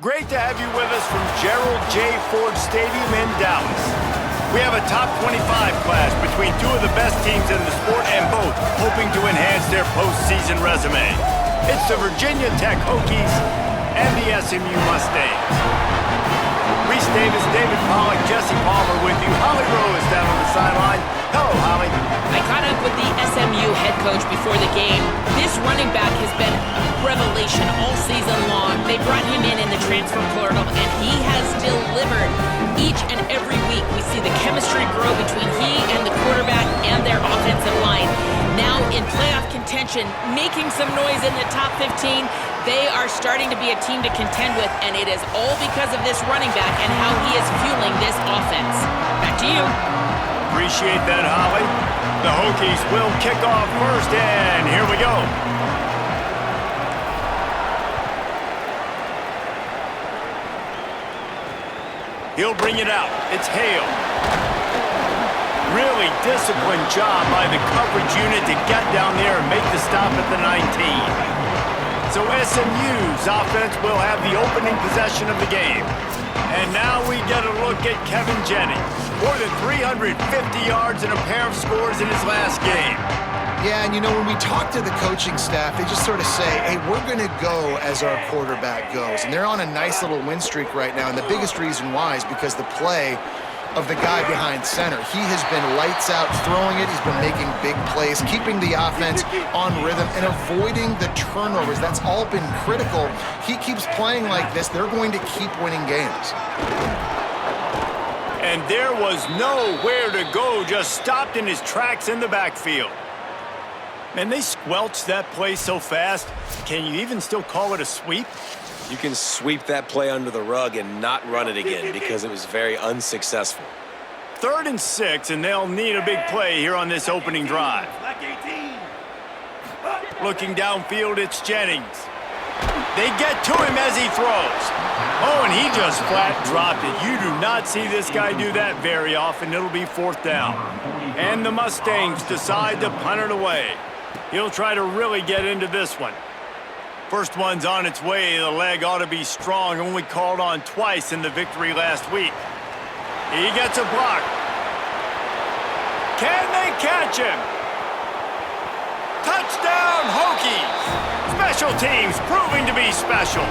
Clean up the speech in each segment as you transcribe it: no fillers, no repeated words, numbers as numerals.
Great to have you with us from Gerald J. Ford Stadium in Dallas. We have a top 25 class between two of the best teams in the sport and both hoping to enhance their postseason resume. It's the Virginia Tech Hokies and the SMU Mustangs. Reese Davis, David Pollack, Jesse Palmer with you. Holly Rowe is down on the sideline. Hello, Holly. I caught up with the SMU head coach before the game. This running back has been a revelation all season long. They brought him in the transfer portal, and he has delivered. Each and every week, we see the chemistry grow between he and the quarterback and their offensive line. Now in playoff contention, making some noise in the top 15, they are starting to be a team to contend with, and it is all because of this running back and how he is fueling this offense. Back to you. Appreciate that, Holly. The Hokies will kick off first, and here we go. He'll bring it out. It's Hale. Really disciplined job by the coverage unit to get down there and make the stop at the 19. So SMU's offense will have the opening possession of the game. And now we get a look at Kevin Jennings. More than 350 yards and a pair of scores in his last game. Yeah, and you know, when we talk to the coaching staff, they just sort of say, hey, we're going to go as our quarterback goes. And they're on a nice little win streak right now. And the biggest reason why is because the play of the guy behind center. He has been lights out throwing it. He's been making big plays, keeping the offense on rhythm and avoiding the turnovers. That's all been critical. He keeps playing like this, they're going to keep winning games. And there was nowhere to go, just stopped in his tracks in the backfield. Man, they squelched that play so fast. Can you even still call it a sweep? You can sweep that play under the rug and not run it again because it was very unsuccessful. 3rd and 6, and they'll need a big play here on this opening drive. Looking downfield, it's Jennings. They get to him as he throws. Oh, and he just flat dropped it. You do not see this guy do that very often. It'll be 4th down. And the Mustangs decide to punt it away. He'll try to really get into this one. First one's on its way. The leg ought to be strong. Only called on twice in the victory last week. He gets a block. Can they catch him? Touchdown, Hokies! Special teams proving to be special.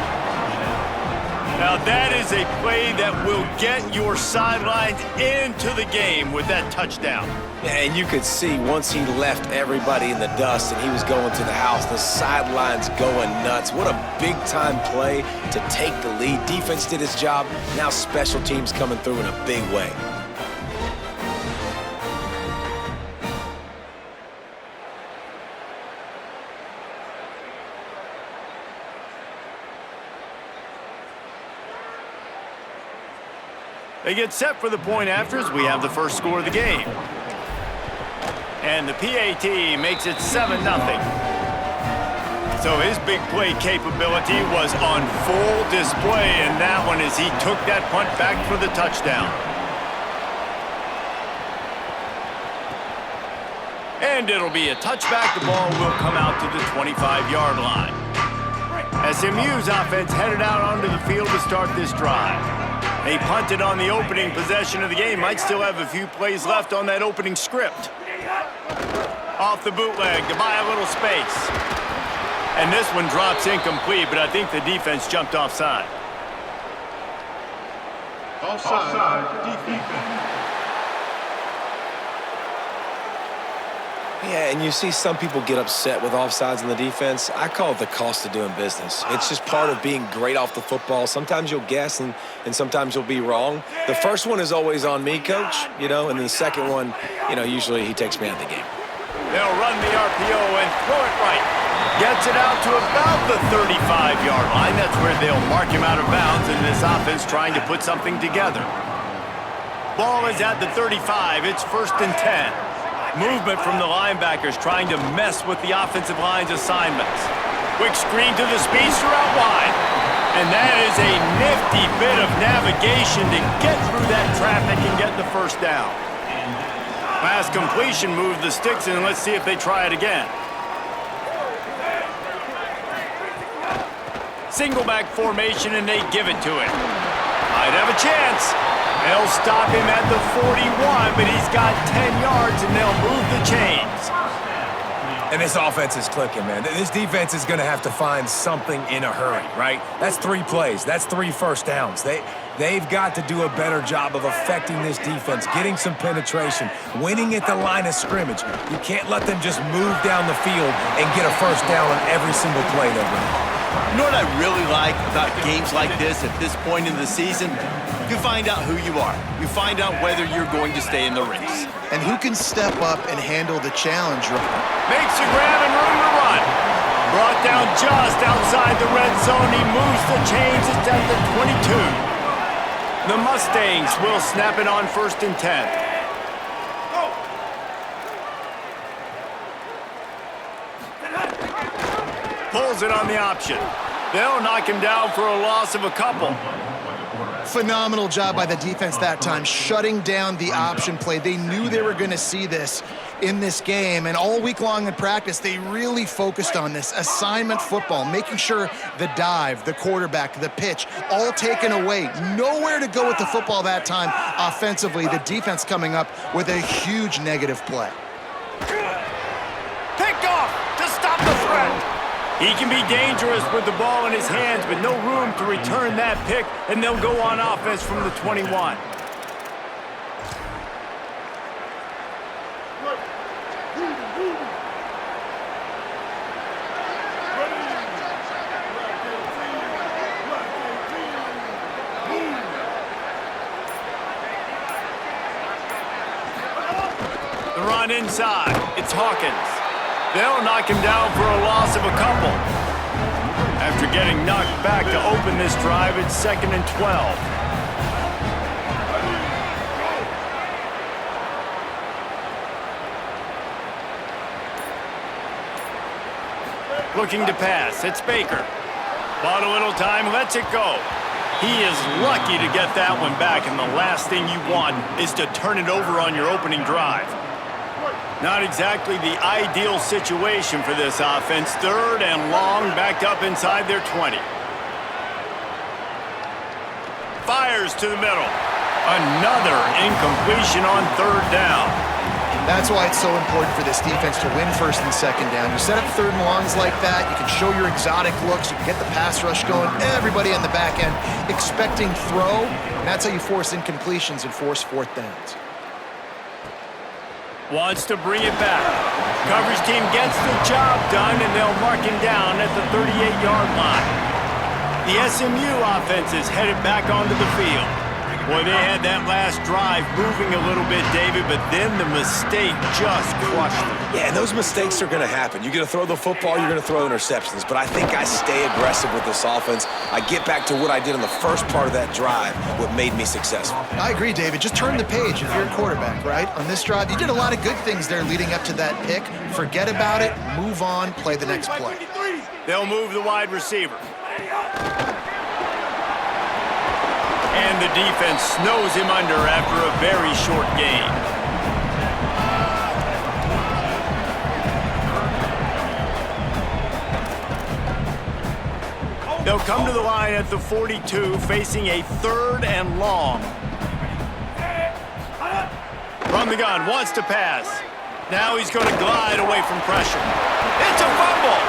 Now that is a play that will get your sidelines into the game with that touchdown. And you could see once he left everybody in the dust and he was going to the house, the sidelines going nuts. What a big-time play to take the lead. Defense did its job. Now special teams coming through in a big way. They get set for the point afters. We have the first score of the game. And the PAT makes it 7-0. So his big play capability was on full display in that one as he took that punt back for the touchdown. And it'll be a touchback. The ball will come out to the 25-yard line. SMU's offense headed out onto the field to start this drive. They punted on the opening possession of the game. Might still have a few plays left on that opening script. Off the bootleg to buy a little space. And this one drops incomplete, but I think the defense jumped offside. Offside, defense. Yeah, and you see some people get upset with offsides in the defense. I call it the cost of doing business. It's just part of being great off the football. Sometimes you'll guess and sometimes you'll be wrong. The first one is always on me, Coach, and then the second one, usually he takes me out of the game. They'll run the RPO and throw it right. Gets it out to about the 35-yard line. That's where they'll mark him out of bounds, and this offense trying to put something together. Ball is at the 35. It's 1st and 10. Movement from the linebackers trying to mess with the offensive line's assignments. Quick screen to the speedster out wide. And that is a nifty bit of navigation to get through that traffic and get the first down. Pass completion, move the sticks, and let's see if they try it again. Single back formation, and they give it to him. Might have a chance. They'll stop him at the 41, but he's got 10 yards, and they'll move the chains. And this offense is clicking, man. This defense is going to have to find something in a hurry, right? That's 3 plays. That's 3 first downs. They've got to do a better job of affecting this defense, getting some penetration, winning at the line of scrimmage. You can't let them just move down the field and get a first down on every single play they run. You know what I really like about games like this at this point in the season? You find out who you are. You find out whether you're going to stay in the race. And who can step up and handle the challenge. Makes a grab and room to run. Brought down just outside the red zone. He moves the chains. It's at the 22. The Mustangs will snap it on 1st and 10. Pulls it on the option. They'll knock him down for a loss of a couple. Phenomenal job by the defense that time, shutting down the option play. They knew they were going to see this in this game, and all week long in practice, they really focused on this assignment football, making sure the dive, the quarterback, the pitch, all taken away. Nowhere to go with the football that time offensively. The defense coming up with a huge negative play. Picked off to stop the threat. He can be dangerous with the ball in his hands, but no room to return that pick, and they'll go on offense from the 21. The run inside. It's Hawkins. They'll knock him down for a loss of a couple. After getting knocked back to open this drive, it's 2nd and 12. Looking to pass. It's Baker. Bought a little time, lets it go. He is lucky to get that one back, and the last thing you want is to turn it over on your opening drive. Not exactly the ideal situation for this offense. 3rd and long, backed up inside their 20. Fires to the middle. Another incompletion on 3rd down. That's why it's so important for this defense to win 1st and 2nd down. You set up 3rd and longs like that, you can show your exotic looks, you can get the pass rush going, everybody on the back end expecting throw, and that's how you force incompletions and force 4th downs. Wants to bring it back. Coverage team gets the job done, and they'll mark him down at the 38-yard line. The SMU offense is headed back onto the field. Boy, they had that last drive moving a little bit, David, but then the mistake just crushed them. Yeah, and those mistakes are going to happen. You're going to throw the football, you're going to throw interceptions. But I think I stay aggressive with this offense. I get back to what I did in the first part of that drive, what made me successful. I agree, David. Just turn the page if you're a quarterback, right? On this drive, you did a lot of good things there leading up to that pick. Forget about it, move on, play the next play. They'll move the wide receiver. And the defense snows him under after a very short gain. They'll come to the line at the 42, facing a 3rd and long. From the gun, wants to pass. Now he's going to glide away from pressure. It's a fumble.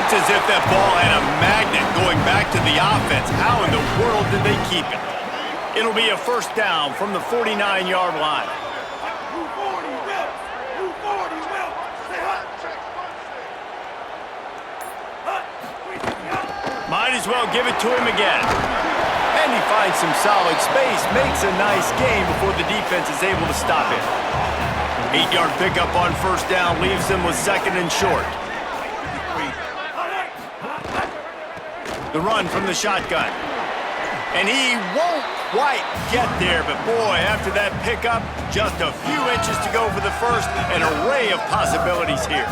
It's as if that ball had a magnet going back to the offense. How in the world did they keep it? It'll be a 1st down from the 49-yard line. Might as well give it to him again. And he finds some solid space, makes a nice gain before the defense is able to stop him. 8-yard pickup on 1st down leaves them with 2nd and short. The run from the shotgun. And he won't quite get there, but boy, after that pickup, just a few inches to go for the 1st, an array of possibilities here.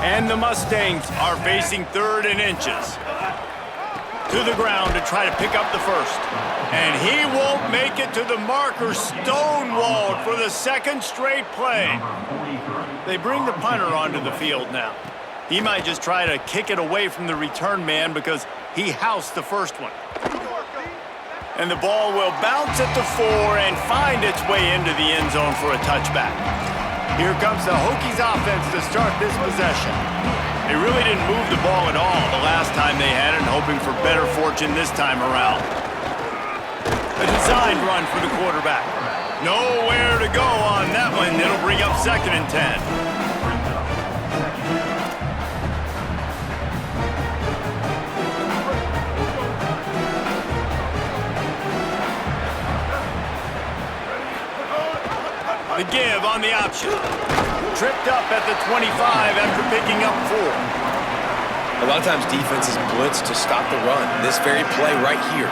And the Mustangs are facing 3rd and inches. To the ground to try to pick up the 1st. And he won't make it to the marker, stonewalled for the 2nd straight play. They bring the punter onto the field now. He might just try to kick it away from the return man because He housed the first one. And the ball will bounce at the 4 and find its way into the end zone for a touchback. Here comes the Hokies offense to start this possession. They really didn't move the ball at all the last time they had it, hoping for better fortune this time around. A designed run for the quarterback. Nowhere to go on that one. It'll bring up 2nd and 10. The give on the option. Tripped up at the 25 after picking up 4. A lot of times defenses blitz to stop the run. This very play right here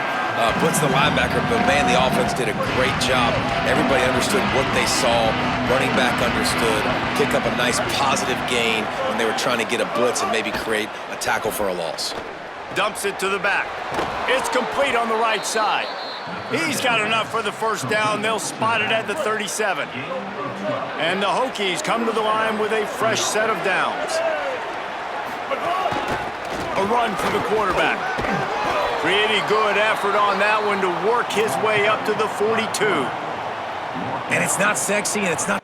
blitz the linebacker, but man, the offense did a great job. Everybody understood what they saw. Running back understood. Pick up a nice positive gain when they were trying to get a blitz and maybe create a tackle for a loss. Dumps it to the back. It's complete on the right side. He's got enough for the first down. They'll spot it at the 37. And the Hokies come to the line with a fresh set of downs. A run for the quarterback. Pretty good effort on that one to work his way up to the 42. And it's not sexy, and it's not...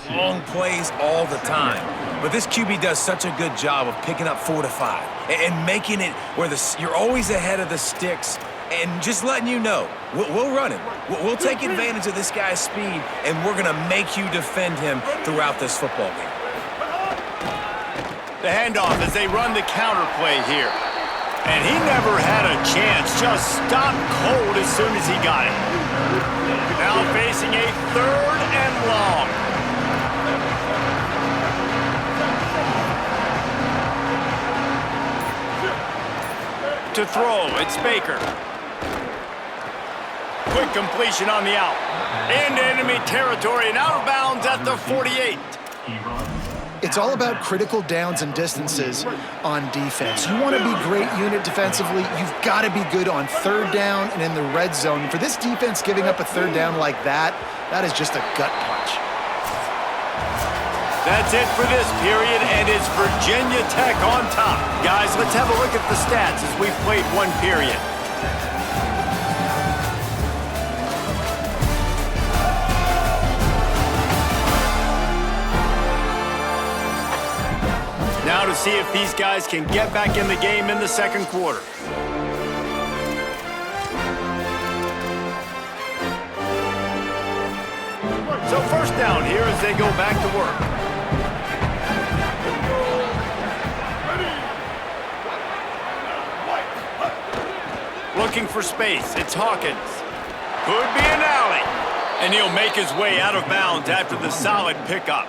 Long plays all the time. But this QB does such a good job of picking up 4 to 5 and making it where you're always ahead of the sticks and just letting you know, we'll run him. We'll take advantage of this guy's speed, and we're going to make you defend him throughout this football game. The handoff as they run the counter play here. And he never had a chance, just stopped cold as soon as he got it. Now facing a 3rd and long. To throw, it's Baker. Quick completion on the out. Into enemy territory and out of bounds at the 48. It's all about critical downs and distances on defense. You want to be great unit defensively, you've got to be good on 3rd down and in the red zone. For this defense giving up a 3rd down like that, that is just a gut punch. That's it for this period, and it's Virginia Tech on top. Guys, let's have a look at the stats as we've played one period. Now to see if these guys can get back in the game in the 2nd quarter. So 1st down here as they go back to work. Looking for space, it's Hawkins. Could be an alley. And he'll make his way out of bounds after the solid pickup.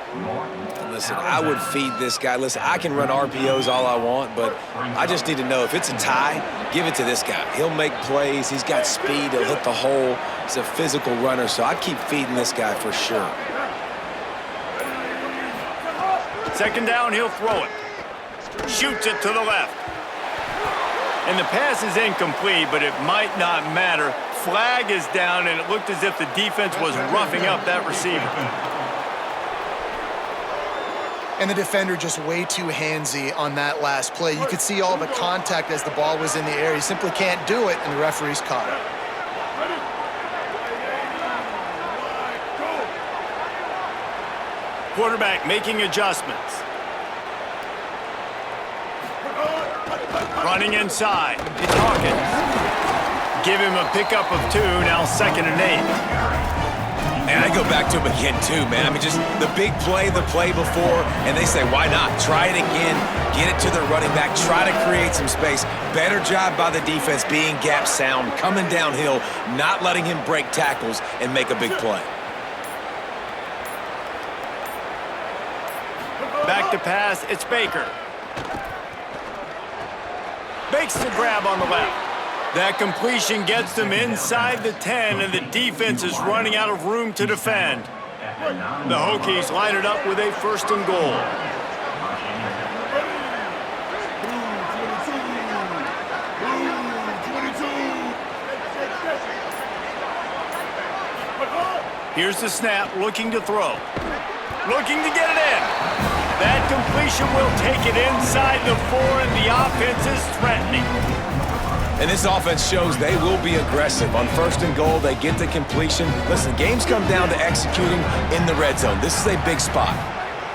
Listen, I would feed this guy. Listen, I can run RPOs all I want, but I just need to know if it's a tie, give it to this guy. He'll make plays. He's got speed. He'll hit the hole. He's a physical runner, so I'd keep feeding this guy for sure. 2nd down, he'll throw it. Shoots it to the left. And the pass is incomplete, but it might not matter. Flag is down, and it looked as if the defense was roughing up that receiver. And the defender just way too handsy on that last play. You could see all the contact as the ball was in the air. He simply can't do it, and the referee's caught it. Quarterback making adjustments. Running inside. It's Hawkins. Give him a pickup of 2, now 2nd and 8. And I go back to him again, too, man. I mean, just the big play, the play before, and they say, why not? Try it again, get it to the running back, try to create some space. Better job by the defense being gap sound, coming downhill, not letting him break tackles and make a big play. Back to pass, it's Baker. Makes the grab on the left. That completion gets them inside the 10, and the defense is running out of room to defend. The Hokies line it up with a 1st and goal. Here's the snap, looking to throw. Looking to get it in. That completion will take it inside the 4, and the offense is threatening. And this offense shows they will be aggressive. On 1st and goal, they get the completion. Listen, games come down to executing in the red zone. This is a big spot.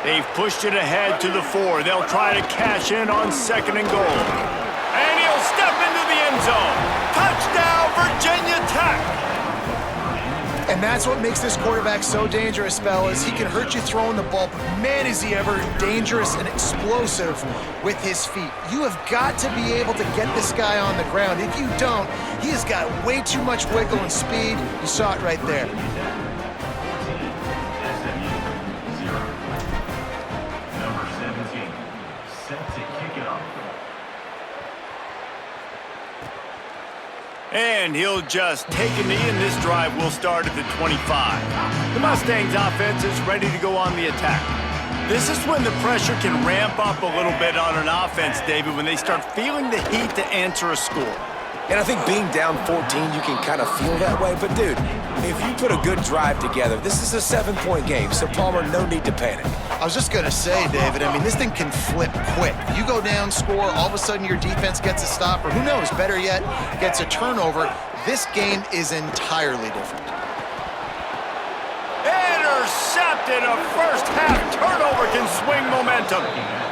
They've pushed it ahead to the 4. They'll try to cash in on 2nd and goal. And he'll step into the end zone. Touchdown, Virginia Tech! And that's what makes this quarterback so dangerous, fellas. He can hurt you throwing the ball, but man, is he ever dangerous and explosive with his feet. You have got to be able to get this guy on the ground. If you don't, he has got way too much wiggle and speed. You saw it right there. Number 17, set to kick it off. And he'll just take a knee, and this drive will start at the 25. The Mustangs offense is ready to go on the attack. This is when the pressure can ramp up a little bit on an offense, David, when they start feeling the heat to answer a score. And I think being down 14, you can kind of feel that way. But, dude, if you put a good drive together, this is a 7-point game, so, Palmer, no need to panic. I was just going to say, David, I mean, this thing can flip quick. You go down, score, all of a sudden your defense gets a stop, or who knows, better yet, gets a turnover. This game is entirely different. Intercepted. A first-half turnover can swing momentum.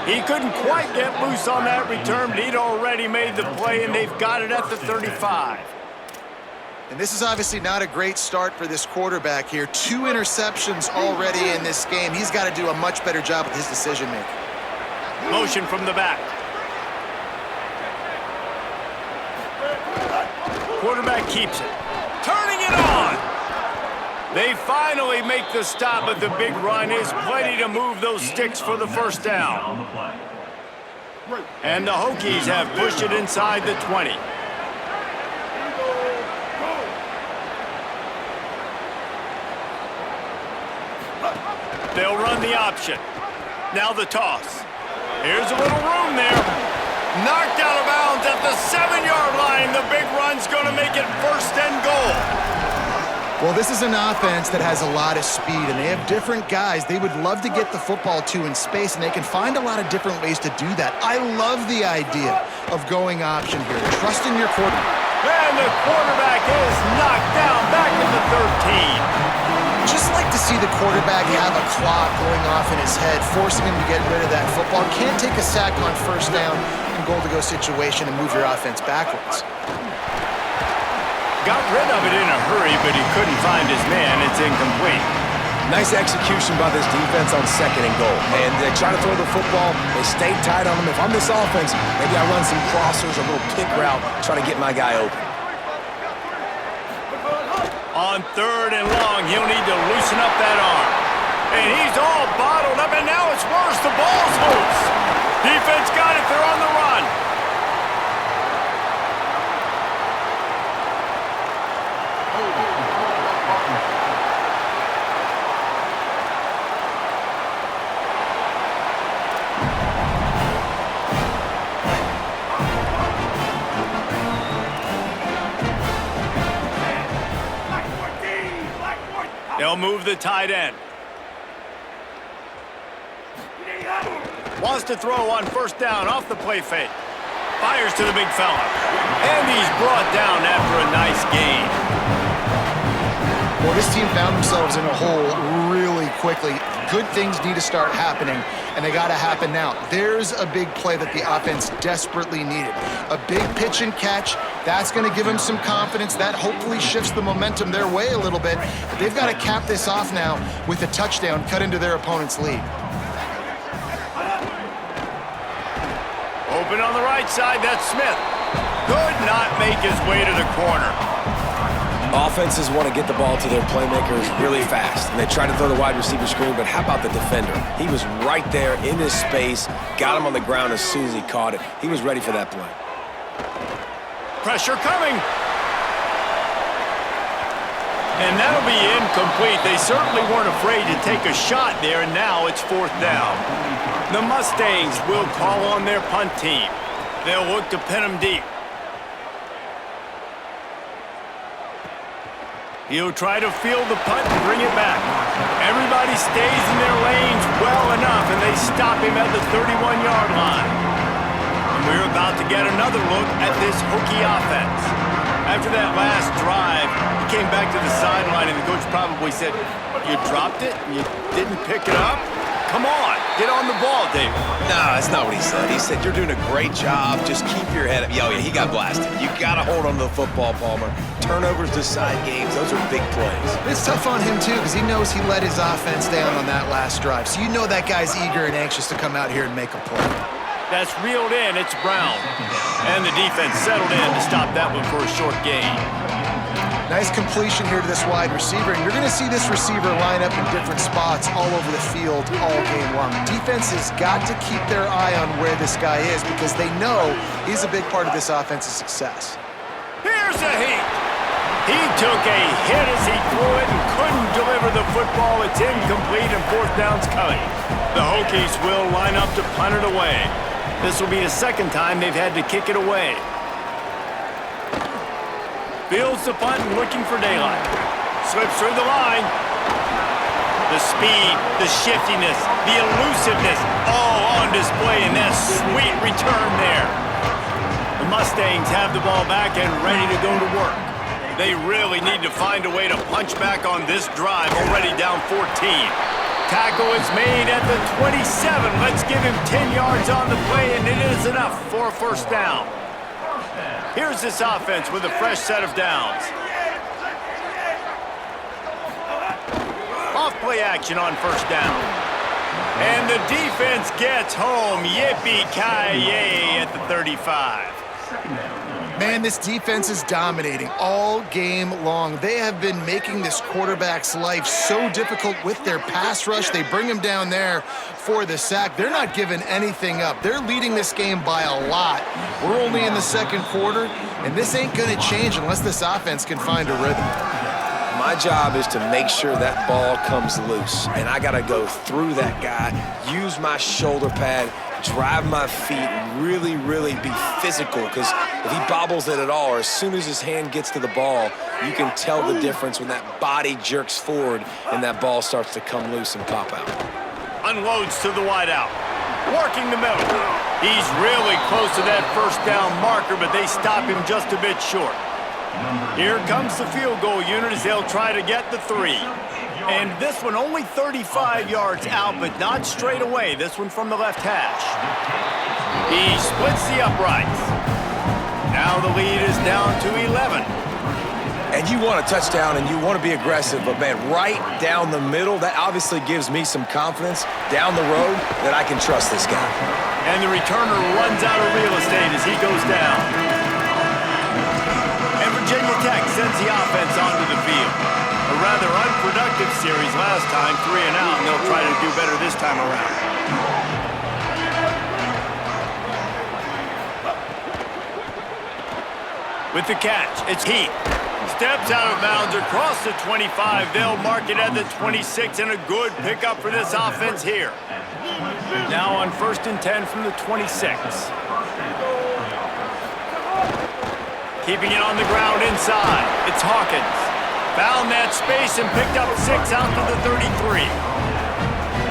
He couldn't quite get loose on that return, but he'd already made the play, and they've got it at the 35. And this is obviously not a great start for this quarterback here. 2 interceptions already in this game. He's got to do a much better job with his decision-making. Motion from the back. Quarterback keeps it. Turning it on! They finally make the stop, but the big run is plenty to move those sticks for the first down. On the play. And the Hokies have pushed it inside the 20. They'll run the option. Now the toss. Here's a little room there. Knocked out of bounds at the 7-yard line. The big run's going to make it 1st and goal. Well, this is an offense that has a lot of speed, and they have different guys they would love to get the football to in space, and they can find a lot of different ways to do that. I love the idea of going option here, trusting your quarterback. And the quarterback is knocked down back at the 13. Just like to see the quarterback have a clock going off in his head, forcing him to get rid of that football. Can't take a sack on 1st down and goal-to-go situation and move your offense backwards. Got rid of it in a hurry, but he couldn't find his man. It's incomplete. Nice execution by this defense on 2nd and goal. And they try to throw the football. They stay tight on him. If I'm this offense, maybe I run some crossers, a little pick route, try to get my guy open. On 3rd and long, he'll need to loosen up that arm. And he's all bottled up, and now it's worse. The ball's loose. Defense got it. They're on the run. They'll move the tight end. Wants to throw on 1st down off the play fake. Fires to the big fella. And he's brought down after a nice gain. Well, this team found themselves in a hole really quickly. Good things need to start happening, and they got to happen now. There's a big play that the offense desperately needed. A big pitch and catch. That's going to give them some confidence. That hopefully shifts the momentum their way a little bit. But they've got to cap this off now with a touchdown cut into their opponent's lead. Open on the right side, that's Smith. Could not make his way to the corner. Offenses want to get the ball to their playmakers really fast, and they try to throw the wide receiver screen, but how about the defender? He was right there in his space, got him on the ground as soon as he caught it. He was ready for that play. Pressure coming. And that'll be incomplete. They certainly weren't afraid to take a shot there, and now it's 4th down. The Mustangs will call on their punt team. They'll look to pin them deep. He'll try to field the punt and bring it back. Everybody stays in their lanes well enough, and they stop him at the 31-yard line. And we're about to get another look at this Hokie offense. After that last drive, he came back to the sideline, and the coach probably said, "You dropped it? You didn't pick it up? Come on, get on the ball, David." No, that's not what he said. He said, "You're doing a great job. Just keep your head up." Yeah, he got blasted. You got to hold on to the football, Palmer. Turnovers decide games. Those are big plays. It's tough on him, too, because he knows he let his offense down on that last drive. So you know that guy's eager and anxious to come out here and make a play. That's reeled in. It's Brown. And the defense settled in to stop that one for a short gain. Nice completion here to this wide receiver, and you're going to see this receiver line up in different spots all over the field all game long. Defense has got to keep their eye on where this guy is because they know he's a big part of this offense's success. Here's a heat. He took a hit as he threw it and couldn't deliver the football. It's incomplete and 4th down's coming. The Hokies will line up to punt it away. This will be the 2nd time they've had to kick it away. Fields the punt and looking for daylight. Slips through the line. The speed, the shiftiness, the elusiveness, all on display in that sweet return there. The Mustangs have the ball back and ready to go to work. They really need to find a way to punch back on this drive, already down 14. Tackle is made at the 27. Let's give him 10 yards on the play, and it is enough for a 1st down. Here's this offense with a fresh set of downs. Off play action on 1st down. And the defense gets home. Yippee-ki-yay at the 35. Man, this defense is dominating all game long. They have been making this quarterback's life so difficult with their pass rush. They bring him down there for the sack. They're not giving anything up. They're leading this game by a lot. We're only in the second quarter, and this ain't going to change unless this offense can find a rhythm. My job is to make sure that ball comes loose, and I got to go through that guy, use my shoulder pad, drive my feet, and really, really be physical, because if he bobbles it at all, or as soon as his hand gets to the ball, you can tell the difference when that body jerks forward and that ball starts to come loose and pop out. Unloads to the wideout. Working the middle. He's really close to that first down marker, but they stop him just a bit short. Here comes the field goal unit as they'll try to get the 3. And this one only 35 yards out, but not straight away. This one from the left hash. He splits the uprights. Now the lead is down to 11. And you want a touchdown and you want to be aggressive, but man, right down the middle, that obviously gives me some confidence down the road that I can trust this guy. And the returner runs out of real estate as he goes down. And Virginia Tech sends the offense onto the field. A rather unproductive series last time, 3 and out, and they'll try to do better this time around. With the catch, it's Heath. Steps out of bounds across the 25. They'll mark it at the 26, and a good pickup for this offense here. Now on 1st and 10 from the 26. Keeping it on the ground inside. It's Hawkins. Found that space and picked up 6 out to the 33.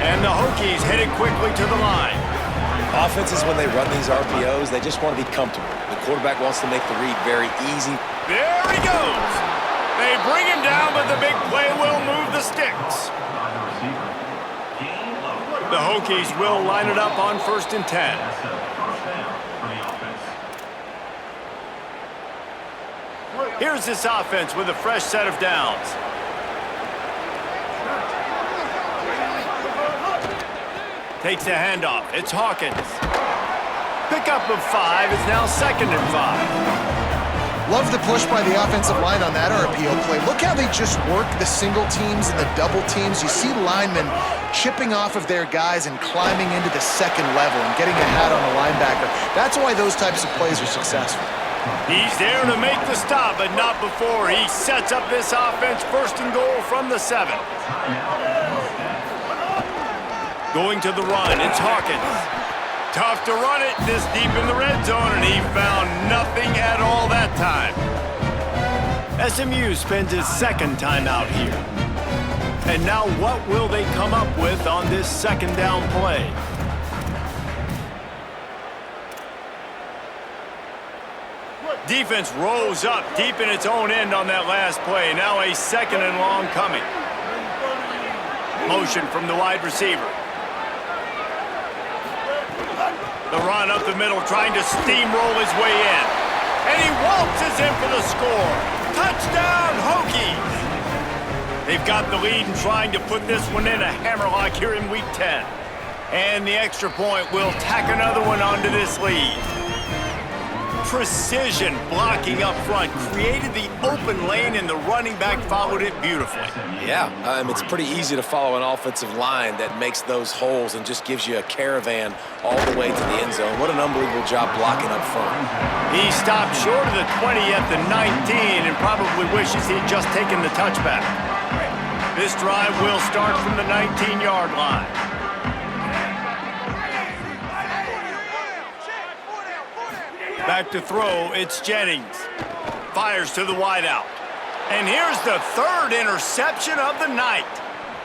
And the Hokies headed quickly to the line. Offenses, when they run these RPOs, they just want to be comfortable. The quarterback wants to make the read very easy. There he goes. They bring him down, but the big play will move the sticks. The Hokies will line it up on 1st and 10. Here's this offense with a fresh set of downs. Takes a handoff. It's Hawkins. Pickup of 5 is now 2nd and 5. Love the push by the offensive line on that RPO play. Look how they just work the single teams and the double teams. You see linemen chipping off of their guys and climbing into the second level and getting a hat on the linebacker. That's why those types of plays are successful. He's there to make the stop, but not before. He sets up this offense 1st and goal from the 7. Going to the run, it's Hawkins. Tough to run it this deep in the red zone, and he found nothing at all that time. SMU spends his 2nd time out here. And now what will they come up with on this 2nd down play? Defense rose up deep in its own end on that last play. Now a 2nd and long coming. Motion from the wide receiver. The run up the middle, trying to steamroll his way in. And he waltzes in for the score. Touchdown, Hokies! They've got the lead and trying to put this one in a hammerlock here in Week 10. And the extra point will tack another one onto this lead. Precision blocking up front created the open lane, and the running back followed it beautifully. Yeah, it's pretty easy to follow an offensive line that makes those holes and just gives you a caravan all the way to the end zone. What an unbelievable job blocking up front. He stopped short of the 20 at the 19 and probably wishes he'd just taken the touchback. This drive will start from the 19-yard line. Back to throw, it's Jennings. Fires to the wideout. And here's the 3rd interception of the night.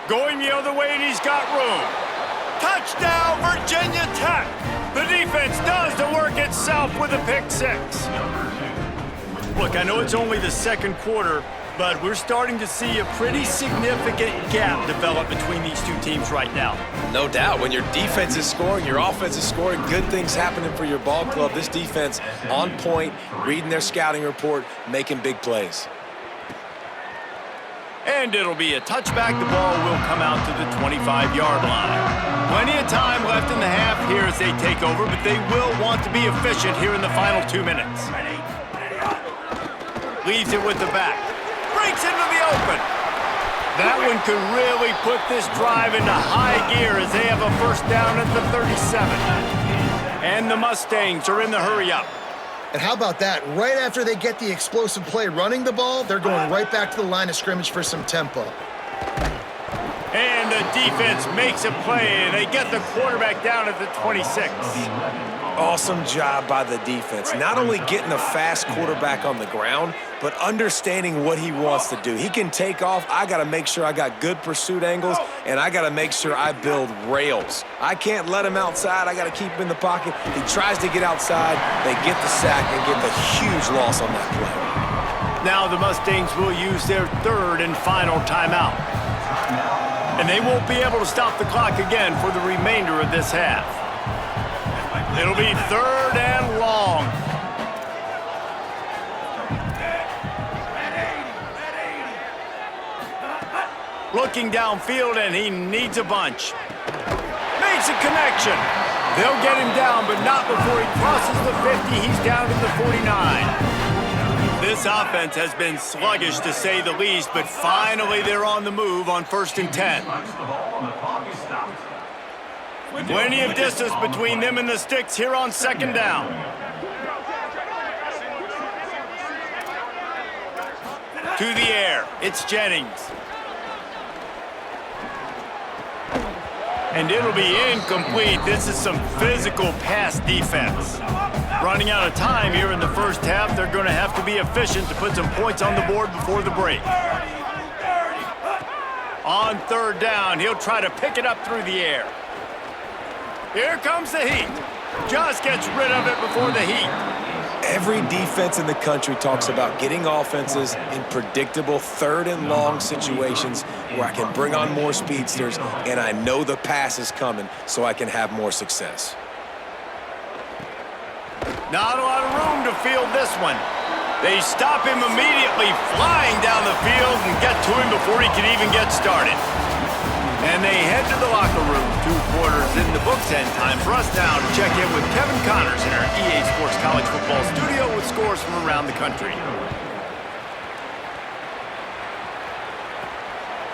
Going the other way, and he's got room. Touchdown, Virginia Tech. The defense does the work itself with a pick 6. Look, I know it's only the 2nd quarter, but we're starting to see a pretty significant gap develop between these two teams right now. No doubt. When your defense is scoring, your offense is scoring, good things happening for your ball club. This defense on point, reading their scouting report, making big plays. And it'll be a touchback. The ball will come out to the 25-yard line. Plenty of time left in the half here as they take over, but they will want to be efficient here in the final 2 minutes. Leaves it with the back. Breaks into the open. That one could really put this drive into high gear as they have a first down at the 37. And the Mustangs are in the hurry-up. And how about that? Right after they get the explosive play running the ball, they're going right back to the line of scrimmage for some tempo. And the defense makes a play. They get the quarterback down at the 26. Awesome job by the defense. Not only getting a fast quarterback on the ground, but understanding what he wants to do. He can take off. I got to make sure I got good pursuit angles, and I got to make sure I build rails. I can't let him outside. I got to keep him in the pocket. He tries to get outside. They get the sack and get the huge loss on that play. Now the Mustangs will use their third and final timeout. And they won't be able to stop the clock again for the remainder of this half. It'll be third and long. Looking downfield, and he needs a bunch. Makes a connection. They'll get him down, but not before he crosses the 50. He's down to the 49. This offense has been sluggish, to say the least, but finally they're on the move on 1st and 10. Plenty of distance between them and the sticks here on 2nd down. To the air, it's Jennings. And it'll be incomplete. This is some physical pass defense. Running out of time here in the first half, they're going to have to be efficient to put some points on the board before the break. On 3rd down, he'll try to pick it up through the air. Here comes the heat. Just gets rid of it before the heat. Every defense in the country talks about getting offenses in predictable 3rd and long situations where I can bring on more speedsters and I know the pass is coming so I can have more success. Not a lot of room to field this one. They stop him immediately, flying down the field and get to him before he can even get started. And they head to the locker room. 2 quarters in the books, and time for us now to check in with Kevin Connors in our EA Sports College Football studio with scores from around the country.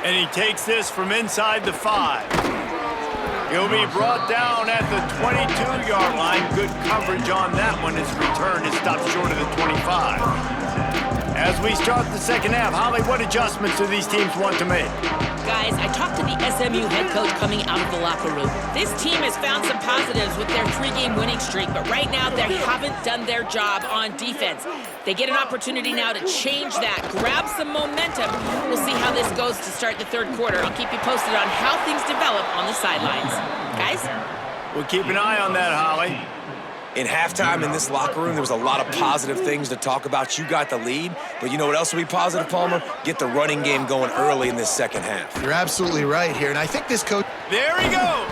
And he takes this from inside the 5. He'll be brought down at the 22-yard line. Good coverage on that one. His return is stopped short of the 25. As we start the second half, Holly, what adjustments do these teams want to make? Guys, I talked to the SMU head coach coming out of the locker room. This team has found some positives with their 3-game winning streak, but right now they haven't done their job on defense. They get an opportunity now to change that, grab some momentum. We'll see how this goes to start the 3rd quarter. I'll keep you posted on how things develop on the sidelines. Guys? We'll keep an eye on that, Holly. In halftime in this locker room, there was a lot of positive things to talk about. You got the lead, but you know what else will be positive, Palmer? Get the running game going early in this second half. You're absolutely right here, and I think this coach... There he goes!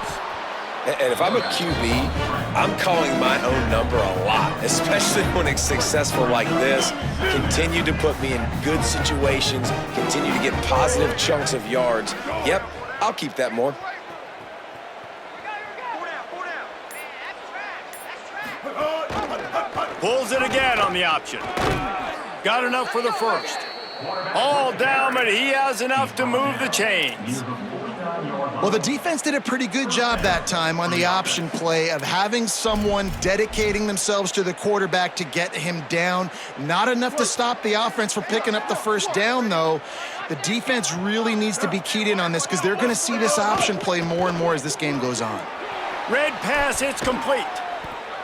And if I'm a QB, I'm calling my own number a lot, especially when it's successful like this. Continue to put me in good situations, continue to get positive chunks of yards. Yep, I'll keep that more. Pulls it again on the option. Got enough for the first. All down, but he has enough to move the chains. Well, the defense did a pretty good job that time on the option play of having someone dedicating themselves to the quarterback to get him down. Not enough to stop the offense from picking up the first down, though. The defense really needs to be keyed in on this because they're going to see this option play more and more as this game goes on. Red pass, it's complete.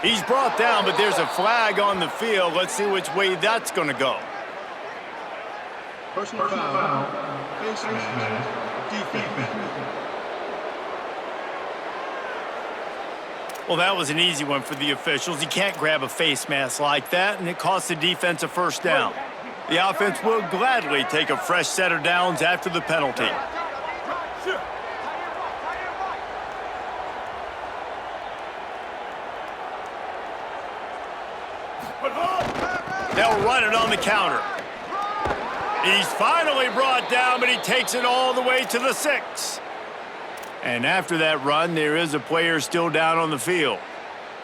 He's brought down, but there's a flag on the field. Let's see which way that's going to go. Personal foul. Defense. Well, that was an easy one for the officials. You can't grab a face mask like that, and it costs the defense a first down. The offense will gladly take a fresh set of downs after the penalty. They'll run it on the counter. He's finally brought down, but he takes it all the way to the 6. And after that run, there is a player still down on the field.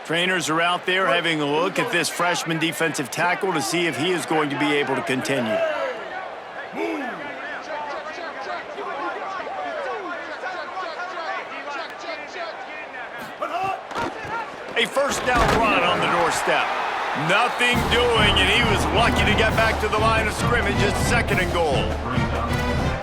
Trainers are out there having a look at this freshman defensive tackle to see if he is going to be able to continue. A first down run on the doorstep. Nothing doing, and he was lucky to get back to the line of scrimmage at 2nd and goal.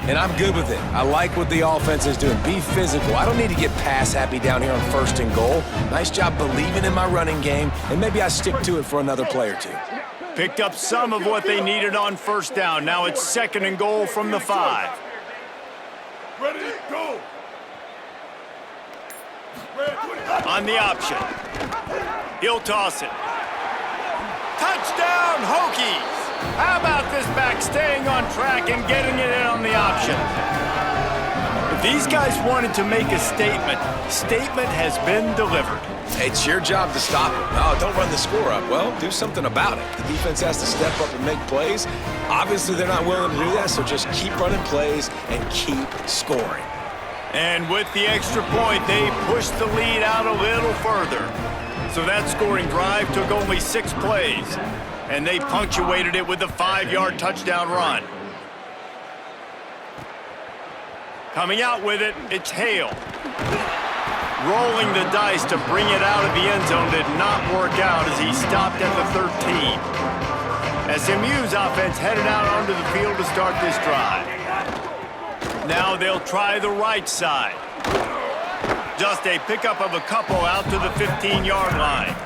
And I'm good with it. I like what the offense is doing. Be physical. I don't need to get pass happy down here on 1st and goal. Nice job believing in my running game, and maybe I stick to it for another play or two. Picked up some of what they needed on 1st down. Now it's 2nd and goal from the 5. Ready, go! On the option. He'll toss it. Touchdown, Hokies! How about this back staying on track and getting it in on the option? If these guys wanted to make a statement, statement has been delivered. It's your job to stop it. Oh, don't run the score up. Well, do something about it. The defense has to step up and make plays. Obviously, they're not willing to do that, so just keep running plays and keep scoring. And with the extra point, they pushed the lead out a little further. So that scoring drive took only 6 plays, and they punctuated it with a 5-yard touchdown run. Coming out with it, it's Hale. Rolling the dice to bring it out of the end zone did not work out as he stopped at the 13. SMU's offense headed out onto the field to start this drive. Now they'll try the right side. Just a pickup of a couple out to the 15-yard line.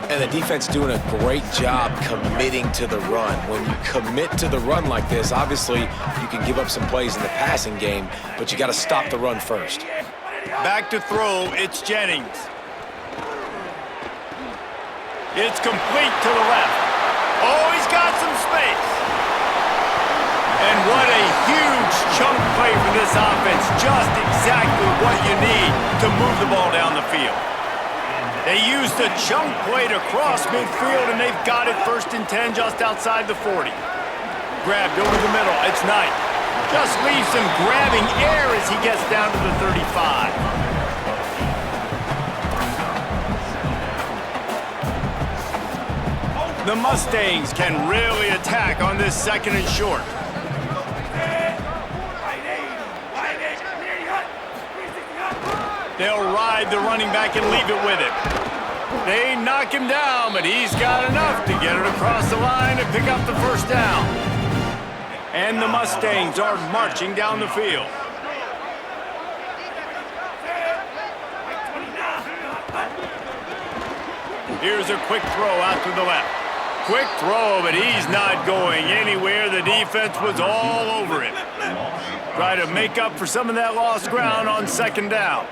And the defense doing a great job committing to the run. When you commit to the run like this, obviously you can give up some plays in the passing game, but you got to stop the run first. Back to throw, it's Jennings. It's complete to the left. Oh, he's got some space. And what a huge chunk play for this offense. Just exactly what you need to move the ball down the field. They used a chunk play to cross midfield, and they've got it 1st and 10 just outside the 40. Grabbed over the middle. It's Knight. Just leaves him grabbing air as he gets down to the 35. The Mustangs can really attack on this 2nd and short. They'll ride the running back and leave it with him. They knock him down, but he's got enough to get it across the line and pick up the 1st down. And the Mustangs are marching down the field. Here's a quick throw out to the left. Quick throw, but he's not going anywhere. The defense was all over him. Try to make up for some of that lost ground on 2nd down.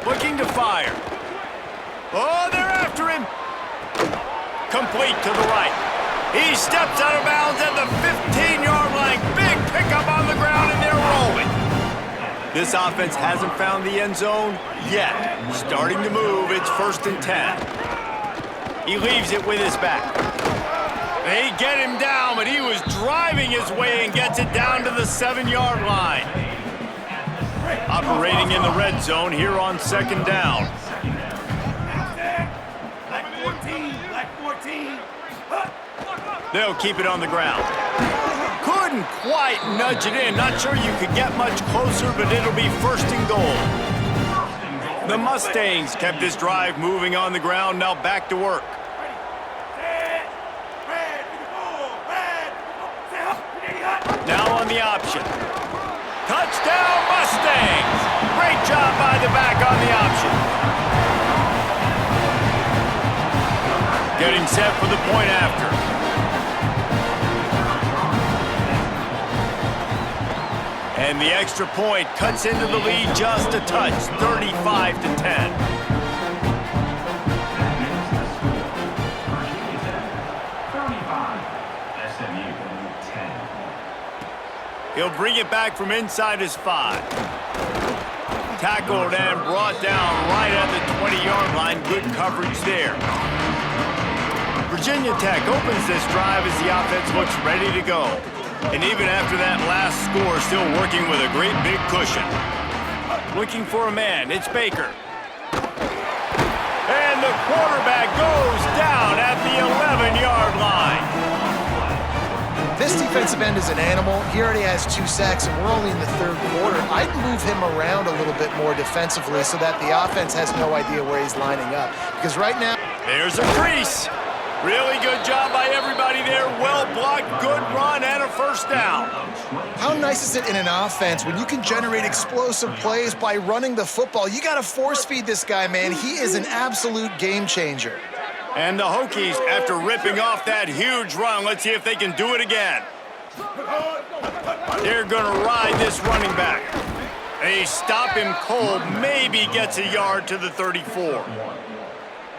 Looking to fire. Oh, they're after him. Complete to the right. He steps out of bounds at the 15-yard line. Big pickup on the ground, and they're rolling. This offense hasn't found the end zone yet. Starting to move, it's 1st and 10. He leaves it with his back. They get him down, but he was driving his way and gets it down to the 7-yard line. Operating in the red zone here on 2nd down. They'll keep it on the ground. Couldn't quite nudge it in. Not sure you could get much closer, but it'll be 1st and goal. The Mustangs kept this drive moving on the ground. Now back to work. Now on the option. Touchdown, Mustangs! Great job by the back on the option. Getting set for the point after. And the extra point cuts into the lead just a touch, 35 to 10. He'll bring it back from inside his 5. Tackled and brought down right at the 20-yard line. Good coverage there. Virginia Tech opens this drive as the offense looks ready to go. And even after that last score, still working with a great big cushion. Looking for a man, it's Baker. And the quarterback goes down at the 11-yard line. This defensive end is an animal. He already has 2 sacks, and we're only in the 3rd quarter. I'd move him around a little bit more defensively so that the offense has no idea where he's lining up. Because right now... There's a crease. Really good job by everybody there. Well blocked, good run, and a first down. How nice is it in an offense when you can generate explosive plays by running the football? You got to force feed this guy, man. He is an absolute game changer. And the Hokies, after ripping off that huge run, let's see if they can do it again. They're going to ride this running back. They stop him cold, maybe gets a yard to the 34.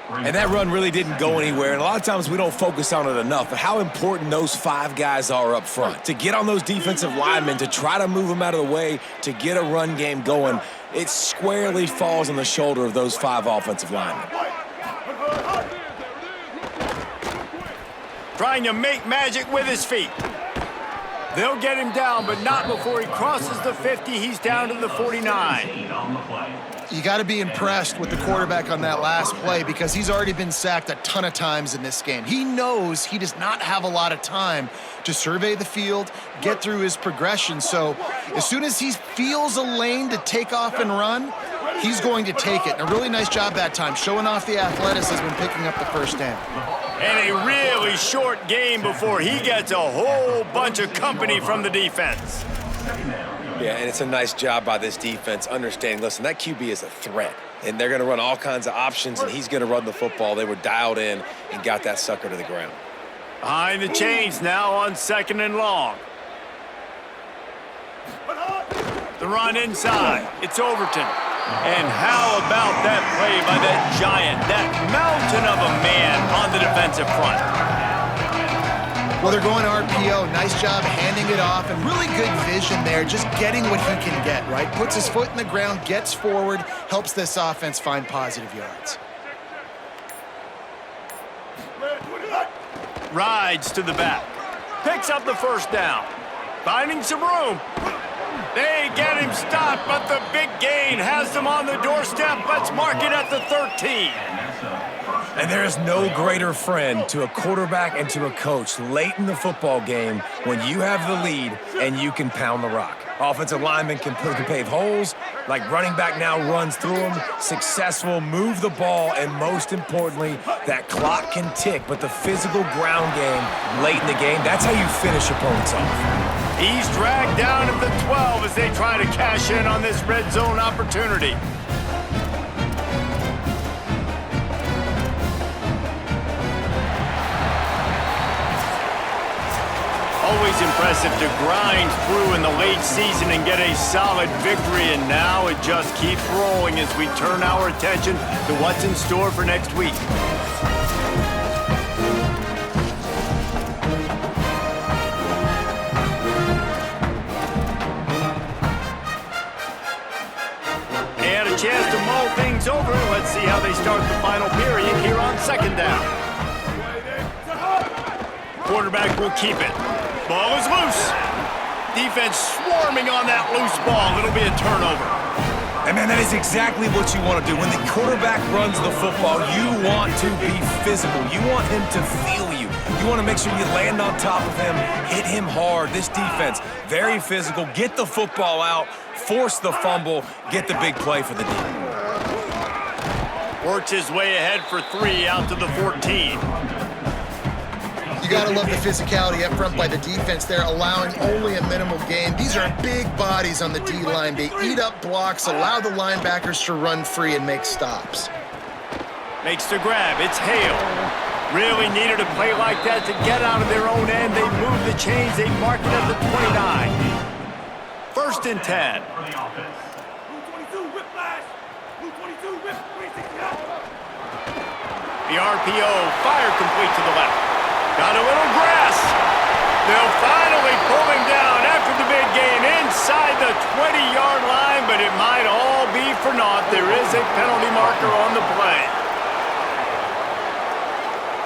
And that run really didn't go anywhere, and a lot of times we don't focus on it enough, but how important those 5 guys are up front. To get on those defensive linemen, to try to move them out of the way, to get a run game going, it squarely falls on the shoulder of those 5 offensive linemen. Trying to make magic with his feet. They'll get him down, but not before he crosses the 50. He's down to the 49. You got to be impressed with the quarterback on that last play because he's already been sacked a ton of times in this game. He knows he does not have a lot of time to survey the field, get through his progression. So as soon as he feels a lane to take off and run, he's going to take it. And a really nice job that time, showing off the athleticism and picking up the first down. And a really short game before he gets a whole bunch of company from the defense. Yeah, and it's a nice job by this defense understanding, listen, that QB is a threat, and they're going to run all kinds of options, and he's going to run the football. They were dialed in and got that sucker to the ground. Behind the chains now on 2nd and long. The run inside. It's Overton. And how about that play by that giant, that mountain of a man on the defensive front? Well, they're going RPO. Nice job handing it off, and really good vision there, just getting what he can get, right? Puts his foot in the ground, gets forward, helps this offense find positive yards. Rides to the back. Picks up the first down. Finding some room. They get him stopped, but the big gain has them on the doorstep. Let's mark it at the 13. And there is no greater friend to a quarterback and to a coach late in the football game when you have the lead and you can pound the rock. Offensive linemen can pave holes, like running back now runs through them, successful, move the ball, and most importantly, that clock can tick, but the physical ground game late in the game, that's how you finish opponents off. He's dragged down at the 12 as they try to cash in on this red zone opportunity. Always impressive to grind through in the late season and get a solid victory, and now it just keeps rolling as we turn our attention to what's in store for next week. They had a chance to mull things over. Let's see how they start the final period here on 2nd down. Quarterback will keep it. Ball is loose. Defense swarming on that loose ball. It'll be a turnover. And, man, that is exactly what you want to do. When the quarterback runs the football, you want to be physical. You want him to feel you. You want to make sure you land on top of him, hit him hard. This defense, very physical. Get the football out, force the fumble, get the big play for the team. Works his way ahead for 3 out to the 14. You got to love the physicality up front by the defense there, allowing only a minimal gain. These are big bodies on the D-line. They eat up blocks, allow the linebackers to run free and make stops. Makes the grab. It's Hale. Really needed a play like that to get out of their own end. They move the chains. They mark it at the 29. 1st and 10. The RPO, fire complete to the left. Got a little grass. They'll finally pull him down after the big gain inside the 20-yard line, but it might all be for naught. There is a penalty marker on the play.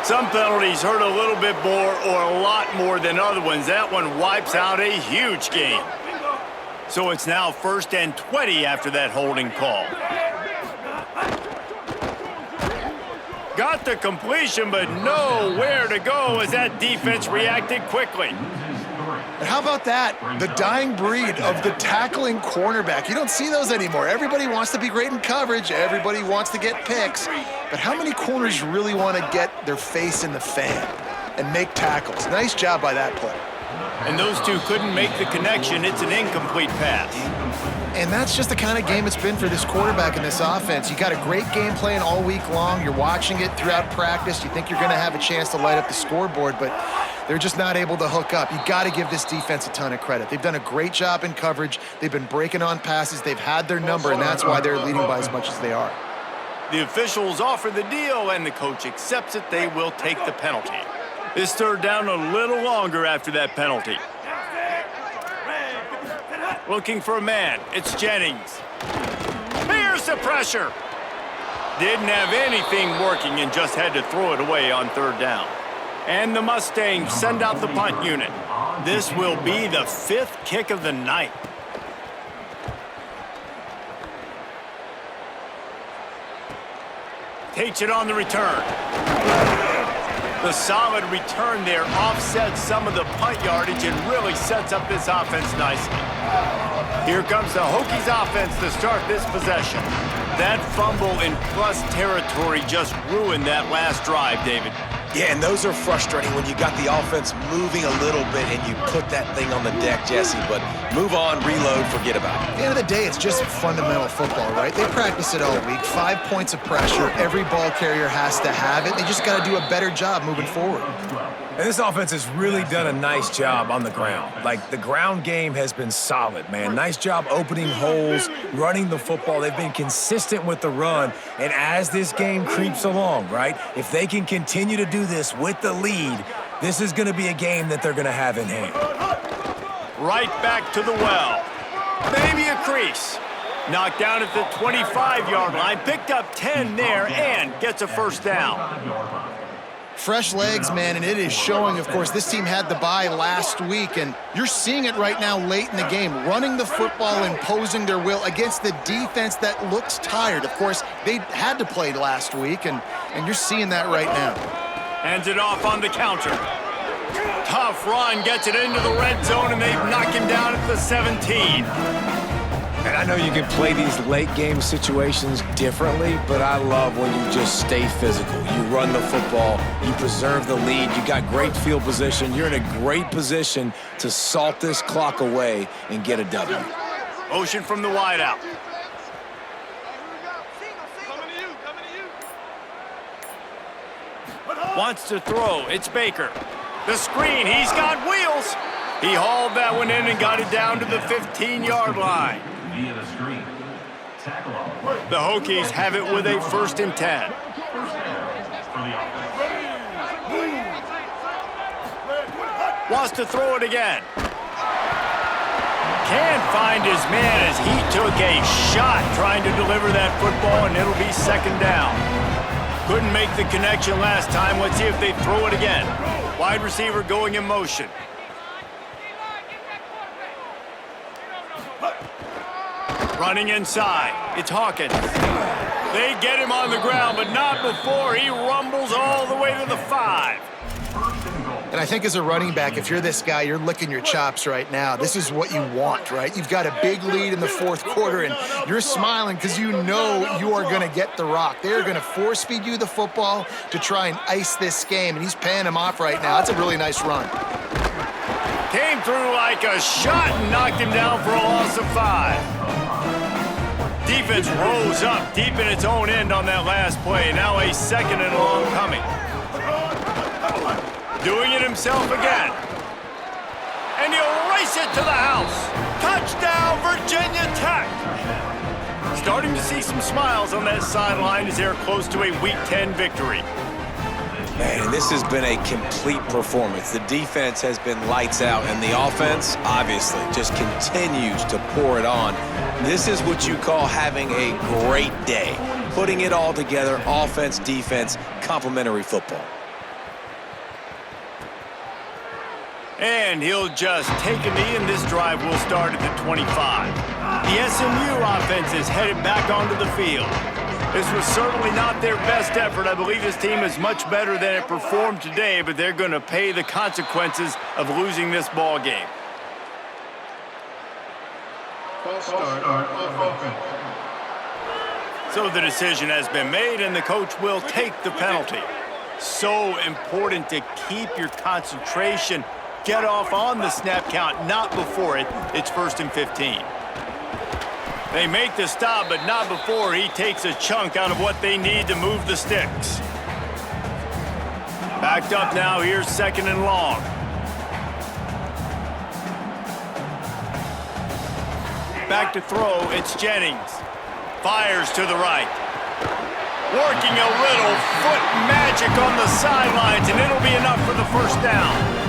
Some penalties hurt a little bit more or a lot more than other ones. That one wipes out a huge game. So it's now 1st and 20 after that holding call. Got the completion, but nowhere to go as that defense reacted quickly. And how about that? The dying breed of the tackling cornerback. You don't see those anymore. Everybody wants to be great in coverage. Everybody wants to get picks. But how many corners really want to get their face in the fan and make tackles? Nice job by that play. And those two couldn't make the connection. It's an incomplete pass. And that's just the kind of game it's been for this quarterback in this offense. You got a great game plan all week long. You're watching it throughout practice. You think you're going to have a chance to light up the scoreboard, but they're just not able to hook up. You got to give this defense a ton of credit. They've done a great job in coverage. They've been breaking on passes. They've had their number, and that's why they're leading by as much as they are. The officials offer the deal, and the coach accepts it. They will take the penalty. This 3rd down a little longer after that penalty. Looking for a man. It's Jennings. Here's the pressure. Didn't have anything working and just had to throw it away on 3rd down. And the Mustangs send out the punt unit. This will be the 5th kick of the night. Takes it on the return. The solid return there offsets some of the punt yardage and really sets up this offense nicely. Here comes the Hokies offense to start this possession. That fumble in plus territory just ruined that last drive, David. Yeah, and those are frustrating when you got the offense moving a little bit and you put that thing on the deck, Jesse. But move on, reload, forget about it. At the end of the day, it's just fundamental football, right? They practice it all week. 5 points of pressure. Every ball carrier has to have it. They just got to do a better job moving forward. And this offense has really done a nice job on the ground. Like, the ground game has been solid, man. Nice job opening holes, running the football. They've been consistent with the run. And as this game creeps along, right, if they can continue to do this with the lead, this is going to be a game that they're going to have in hand. Right back to the well. Maybe a crease. Knocked down at the 25-yard line. Picked up 10 there and gets a 1st down. Fresh legs, man, and it is showing. Of course, this team had the bye last week, and you're seeing it right now late in the game, running the football, imposing their will against the defense that looks tired. Of course, they had to play last week, and you're seeing that right now. Hands it off on the counter. Tough run, gets it into the red zone, and they knock him down at the 17. And I know you can play these late game situations differently, but I love when you just stay physical. You run the football, you preserve the lead, you got great field position, you're in a great position to salt this clock away and get a W. Motion from the wideout. Wants to throw, it's Baker. The screen, he's got wheels. He hauled that one in and got it down to the 15-yard line. Via the screen. Tackle on. The Hokies have it with a 1st and 10. Wants to throw it again. Can't find his man as he took a shot trying to deliver that football, and it'll be 2nd down. Couldn't make the connection last time. Let's see if they throw it again. Wide receiver going in motion. Running inside. It's Hawkins. They get him on the ground, but not before he rumbles all the way to the 5. And I think as a running back, if you're this guy, you're licking your chops right now. This is what you want, right? You've got a big lead in the 4th quarter, and you're smiling because you know you are going to get the rock. They're going to force-feed you the football to try and ice this game, and he's paying him off right now. That's a really nice run. Came through like a shot and knocked him down for a loss of 5. Defense rose up deep in its own end on that last play. Now a 2nd and long coming. Doing it himself again. And he'll race it to the house. Touchdown, Virginia Tech. Starting to see some smiles on that sideline as they're close to a Week 10 victory. Man, this has been a complete performance. The defense has been lights out, and the offense, obviously, just continues to pour it on. This is what you call having a great day. Putting it all together, offense, defense, complementary football. And he'll just take a knee, and this drive will start at the 25. The SMU offense is headed back onto the field. This was certainly not their best effort. I believe this team is much better than it performed today, but they're going to pay the consequences of losing this ball game. So the decision has been made, and the coach will take the penalty. So important to keep your concentration. Get off on the snap count, not before it. It's 1st and 15. They make the stop, but not before he takes a chunk out of what they need to move the sticks. Backed up now, here's 2nd and long. Back to throw, it's Jennings. Fires to the right. Working a little foot magic on the sidelines, and it'll be enough for the 1st down.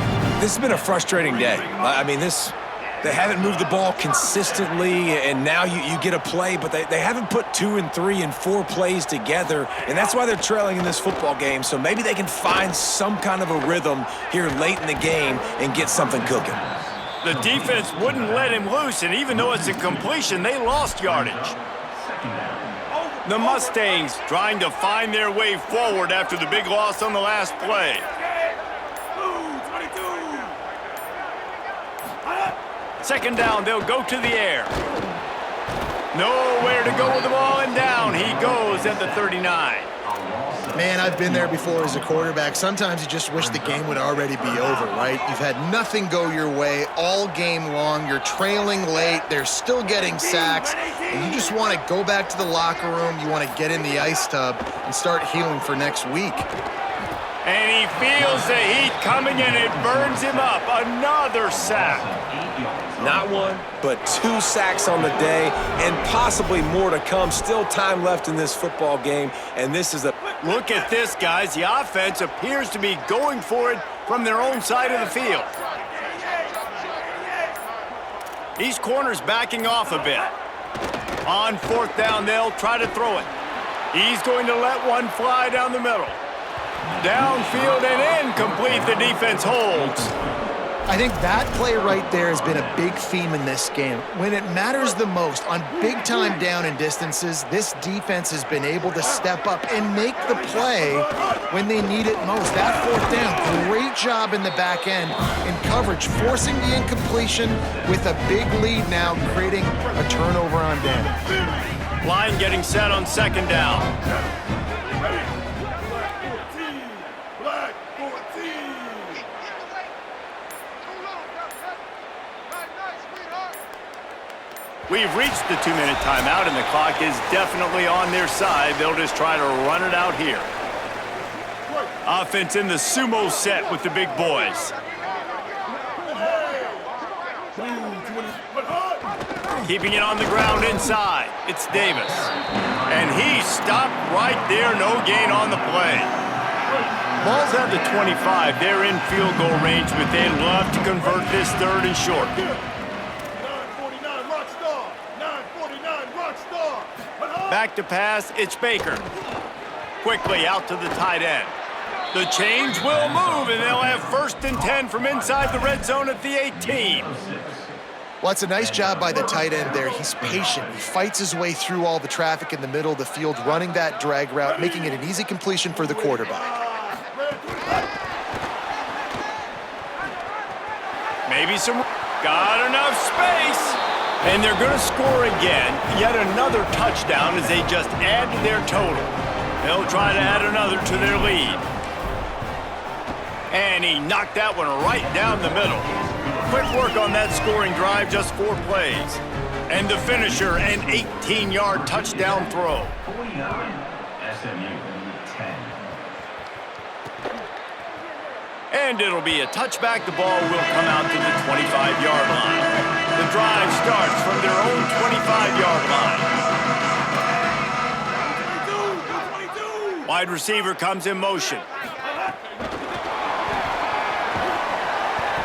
This has been a frustrating day. I mean, they haven't moved the ball consistently, and now you get a play, but they haven't put 2 and 3 and 4 plays together, and that's why they're trailing in this football game. So maybe they can find some kind of a rhythm here late in the game and get something cooking. The defense wouldn't let him loose, and even though it's a completion, they lost yardage. The Mustangs trying to find their way forward after the big loss on the last play. 2nd down, they'll go to the air. Nowhere to go with the ball, and down he goes at the 39. Man, I've been there before as a quarterback. Sometimes you just wish the game would already be over, right? You've had nothing go your way all game long. You're trailing late. They're still getting sacks. And you just want to go back to the locker room. You want to get in the ice tub and start healing for next week. And he feels the heat coming, and it burns him up. Another sack. Not 1, but 2 sacks on the day, and possibly more to come. Still time left in this football game, and this is a... Look at this, guys. The offense appears to be going for it from their own side of the field. These corners backing off a bit. On 4th down, they'll try to throw it. He's going to let one fly down the middle. Downfield and incomplete. The defense holds. I think that play right there has been a big theme in this game. When it matters the most, on big-time down and distances, this defense has been able to step up and make the play when they need it most. That 4th down, great job in the back end in coverage, forcing the incompletion with a big lead now, creating a turnover on down. Line getting set on 2nd down. We've reached the 2-minute timeout, and the clock is definitely on their side. They'll just try to run it out here. Offense in the sumo set with the big boys. Keeping it on the ground inside. It's Davis. And he stopped right there. No gain on the play. Ball's at the 25. They're in field goal range, but they'd love to convert this 3rd and short. Back to pass, it's Baker. Quickly out to the tight end. The change will move, and they'll have 1st and 10 from inside the red zone at the 18. Well, it's a nice job by the tight end there. He's patient. He fights his way through all the traffic in the middle of the field, running that drag route, making it an easy completion for the quarterback. Maybe some... Got enough space. And they're going to score again. Yet another touchdown as they just add to their total. They'll try to add another to their lead. And he knocked that one right down the middle. Quick work on that scoring drive, just 4 plays. And the finisher, an 18-yard touchdown throw. 49, SMU 10. And it'll be a touchback. The ball will come out to the 25-yard line. The drive starts from their own 25-yard line. Wide receiver comes in motion.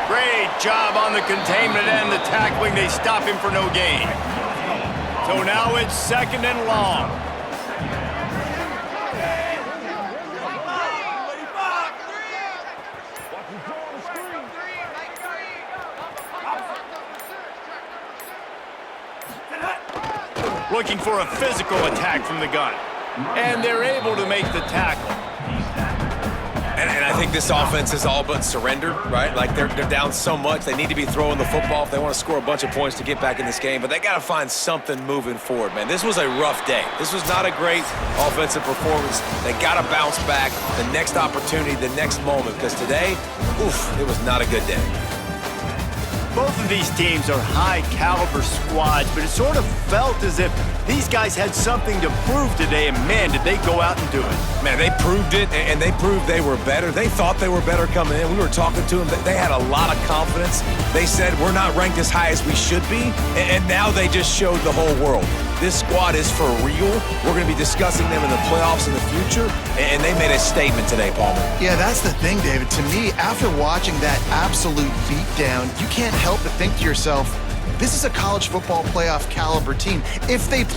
Great job on the containment and the tackling. They stop him for no gain. So now it's 2nd and long. Looking for a physical attack from the gun. And they're able to make the tackle. And I think this offense is all but surrendered, right? Like they're down so much. They need to be throwing the football if they want to score a bunch of points to get back in this game. But they got to find something moving forward, man. This was a rough day. This was not a great offensive performance. They got to bounce back the next opportunity, the next moment. Because today, oof, it was not a good day. Both of these teams are high-caliber squads, but it sort of felt as if these guys had something to prove today, and man, did they go out and do it. Man, they proved it, and they proved they were better. They thought they were better coming in. We were talking to them. They had a lot of confidence. They said, we're not ranked as high as we should be, and now they just showed the whole world. This squad is for real. We're going to be discussing them in the playoffs in the future, and they made a statement today, Palmer. Yeah, that's the thing, David. To me, after watching that absolute beatdown, you can't help but think to yourself, this is a college football playoff caliber team. If they play